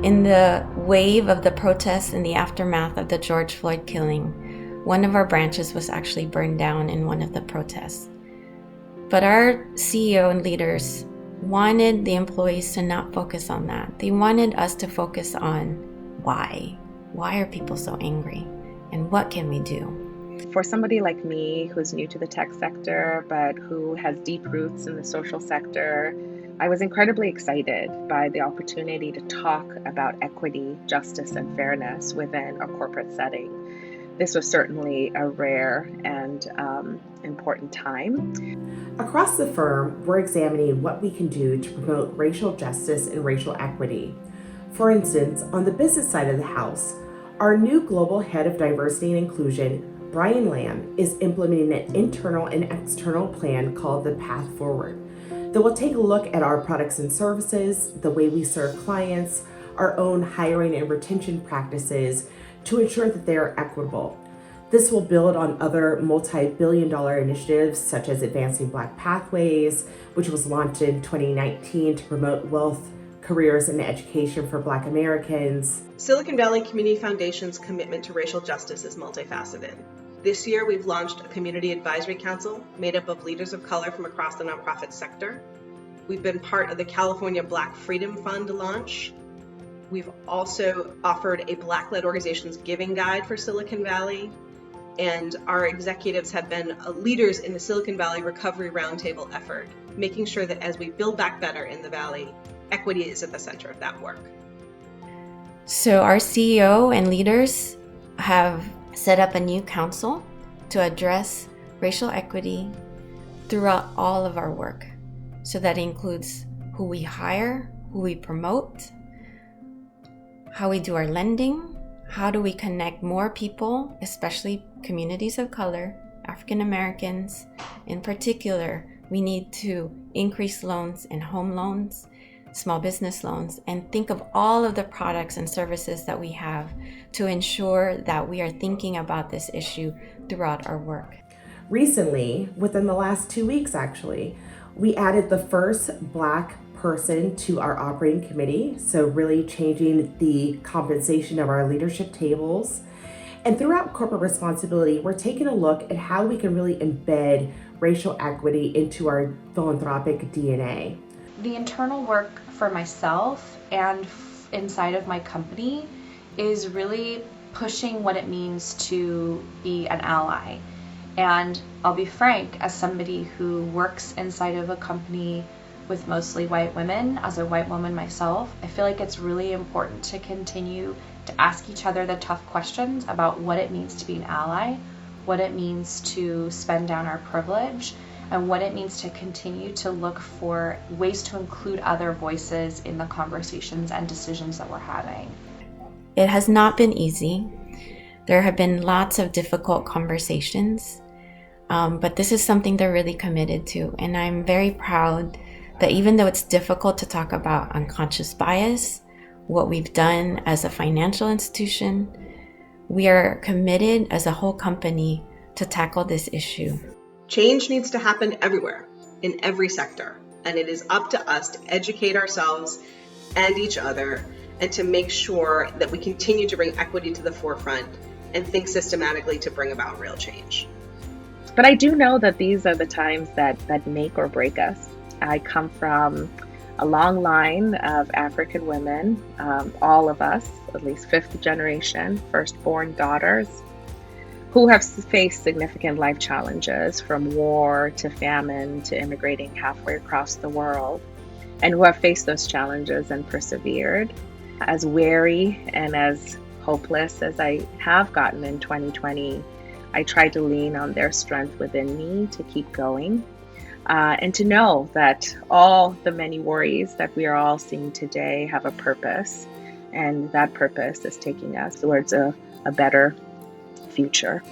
In the wave of the protests in the aftermath of the George Floyd killing, one of our branches was actually burned down in one of the protests. But our CEO and leaders wanted the employees to not focus on that. They wanted us to focus on why. Why are people so angry? And what can we do? For somebody like me who's new to the tech sector, but who has deep roots in the social sector, I was incredibly excited by the opportunity to talk about equity, justice, and fairness within a corporate setting. This was certainly a rare and important time. Across the firm, we're examining what we can do to promote racial justice and racial equity. For instance, on the business side of the house, our new global head of diversity and inclusion, Brian Lamb, is implementing an internal and external plan called the Path Forward that will take a look at our products and services, the way we serve clients, our own hiring and retention practices to ensure that they are equitable. This will build on other multi-billion-dollar initiatives such as Advancing Black Pathways, which was launched in 2019 to promote wealth, careers, and education for Black Americans. Silicon Valley Community Foundation's commitment to racial justice is multifaceted. This year, we've launched a community advisory council made up of leaders of color from across the nonprofit sector. We've been part of the California Black Freedom Fund launch. We've also offered a Black-led organizations giving guide for Silicon Valley. And our executives have been leaders in the Silicon Valley Recovery Roundtable effort, making sure that as we build back better in the Valley, equity is at the center of that work. So our CEO and leaders have set up a new council to address racial equity throughout all of our work. So that includes who we hire, who we promote, how we do our lending, how do we connect more people, especially communities of color, African Americans in particular. We need to increase loans and home loans, small business loans, and think of all of the products and services that we have to ensure that we are thinking about this issue throughout our work. Recently, within the last 2 weeks actually, we added the first Black person to our operating committee, so really changing the compensation of our leadership tables. And throughout corporate responsibility, we're taking a look at how we can really embed racial equity into our philanthropic DNA. The internal work for myself and inside of my company is really pushing what it means to be an ally. And I'll be frank, as somebody who works inside of a company with mostly white women, as a white woman myself, I feel like it's really important to continue to ask each other the tough questions about what it means to be an ally, what it means to spend down our privilege, and what it means to continue to look for ways to include other voices in the conversations and decisions that we're having. It has not been easy. There have been lots of difficult conversations, but this is something they're really committed to. And I'm very proud that even though it's difficult to talk about unconscious bias, what we've done as a financial institution, we are committed as a whole company to tackle this issue. Change needs to happen everywhere, in every sector, and it is up to us to educate ourselves and each other and to make sure that we continue to bring equity to the forefront and think systematically to bring about real change. But I do know that these are the times that make or break us. I come from a long line of African women, all of us, at least fifth generation, firstborn daughters, who have faced significant life challenges from war to famine to immigrating halfway across the world, and who have faced those challenges and persevered. As weary and as hopeless as I have gotten in 2020, I try to lean on their strength within me to keep going. And to know that all the many worries that we are all seeing today have a purpose, and that purpose is taking us towards a better future.